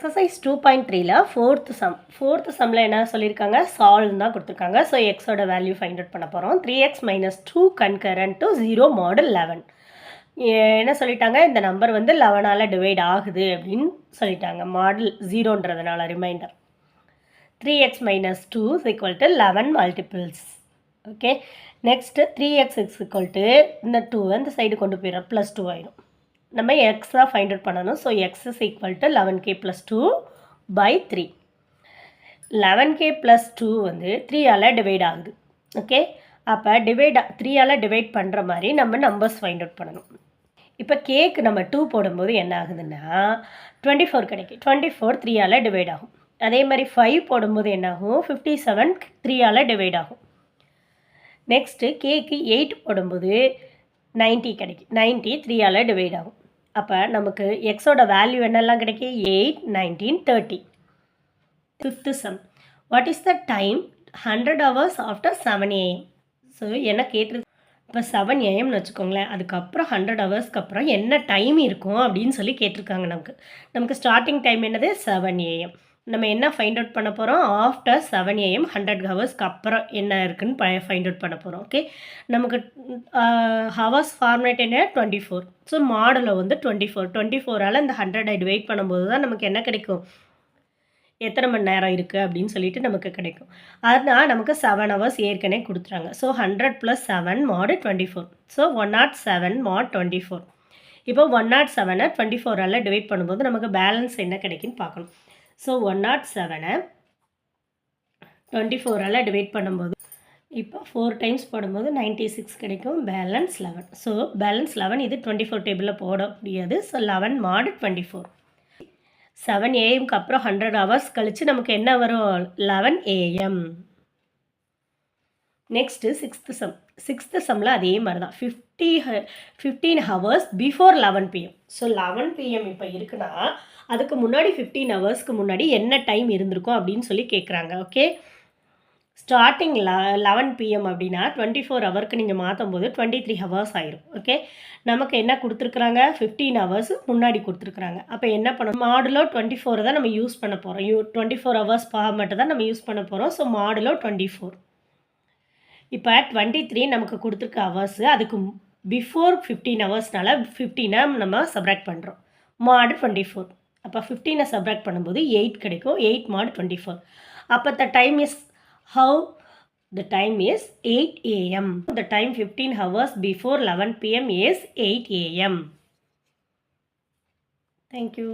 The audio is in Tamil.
எக்ஸசைஸ் 2.3ல ஃபோர்த் சம்மில் என்ன சொல்லியிருக்காங்க, சால்வ்னு தான் கொடுத்துருக்காங்க. ஸோ எக்ஸோட வேல்யூ ஃபைண்ட் அவுட் பண்ண போகிறோம். 3x - 2 concurrent to 0 mod 11. என்ன சொல்லிட்டாங்க, இந்த நம்பர் வந்து 11ஆல் டிவைட் ஆகுது அப்படின்னு சொல்லிட்டாங்க. மாடல் 0ன்றதுனால remainder 3x - 2 is equal to 11 multiples. Okay, next 3x is equal to இந்த 2 இந்த சைடு கொண்டு போயிடும், ப்ளஸ் 2 ஆயிடும். நம்ம எக்ஸாக ஃபைண்ட் அவுட் பண்ணணும். So X is equal to 11k + 2 / 3. 11k + 2 வந்து 3ஆல் டிவைட் ஆகுது. ஓகே, அப்போ 3ஆல் டிவைட் பண்ணுற மாதிரி நம்ம நம்பர்ஸ் ஃபைண்ட் அவுட் பண்ணணும். இப்போ கேக்கு நம்ம 2 போடும்போது என்ன ஆகுதுன்னா 24 கிடைக்கும். 24 3ஆல் டிவைட் ஆகும். அதே மாதிரி 5 போடும்போது என்ன ஆகும், 57 3ஆல் டிவைட் ஆகும். நெக்ஸ்ட்டு கேக்கு 8 போடும்போது 90 கிடைக்கும். 90 3ஆல் டிவைட் ஆகும். அப்போ நமக்கு எக்ஸோட வேல்யூ என்னெல்லாம் கிடைக்கும், 8, 19, 30. 5th sum, what is the time 100 hours after 7 am? So என்ன கேட்டிருக்கு, இப்போ 7 amன்னு வச்சுக்கோங்களேன், அதுக்கப்புறம் 100 ஹவர்ஸ்க்கு அப்புறம் என்ன டைம் இருக்கும் அப்படின்னு சொல்லி கேட்டிருக்காங்க. நமக்கு ஸ்டார்டிங் டைம் என்னது, 7 am. நம்ம என்ன ஃபைண்ட் அவுட் பண்ண போகிறோம், ஆஃப்டர் 7 am 100 ஹவர்ஸ்க்கு அப்புறம் என்ன இருக்குன்னு ஃபைண்ட் அவுட் பண்ண போகிறோம். ஓகே, நமக்கு ஹவர்ஸ் ஃபார்மேட் என்ன, 24. ஸோ மாடலில் வந்து 24ஆல் இந்த 100 டிவைட் பண்ணும்போது தான் நமக்கு என்ன கிடைக்கும், எத்தனை மணி நேரம் இருக்குது அப்படின்னு சொல்லிட்டு நமக்கு கிடைக்கும். அதனால் நமக்கு 7 ஹவர்ஸ் ஏற்கனவே கொடுத்துறாங்க. So 100 + 7 mod 24. So 107 mod 24. இப்போ 107 24ஆல் டிவைட் பண்ணும்போது நமக்கு பேலன்ஸ் என்ன கிடைக்குன்னு பார்க்கணும். ஸோ 107 24ஆல் டிவைட் பண்ணும்போது இப்போ 4 டைம்ஸ் போடும்போது 96 கிடைக்கும். பேலன்ஸ் 11. ஸோ பேலன்ஸ் 11 இது 24 டேபிளில் போட முடியாது. So 11 mod 24. 7 amக்கு அப்புறம் 100 ஹவர்ஸ் கழித்து நமக்கு என்ன வரும், 11 am. நெக்ஸ்ட்டு 6th சம்மில் அதே மாதிரி தான் 15 hours before 11 pm. So 11 pm இப்போ இருக்குன்னா அதுக்கு முன்னாடி 15 ஹவர்ஸ்க்கு முன்னாடி என்ன டைம் இருந்திருக்கும் அப்படின்னு சொல்லி கேட்குறாங்க. ஓகே, ஸ்டார்டிங் 11 pm அப்படின்னா 24 ஹவருக்கு நீங்கள் மாற்றும் போது 23 ஹவர்ஸ் ஆயிரும். ஓகே, நமக்கு என்ன கொடுத்துருக்குறாங்க, 15 ஹவர்ஸ் முன்னாடி கொடுத்துருக்குறாங்க. அப்போ என்ன பண்ணணும், மாடுலோ 24 தான் நம்ம யூஸ் பண்ண போகிறோம். 24 ஹவர்ஸ் மட்டும் தான் நம்ம யூஸ் பண்ண போகிறோம். So modulo 24. இப்போ 23 நமக்கு கொடுத்துருக்க ஹவர்ஸு, அதுக்கு பிஃபோர் 15 ஹவர்ஸ்னால 15 நம்ம சப்ராக்ட் பண்ணுறோம். மாடு 24. அப்போ 15 சப்ராக்ட் பண்ணும்போது 8 கிடைக்கும். 8 mod 24. அப்போ the time is 8 am. The time 15 hours before 11 pm is 8 am. Thank you.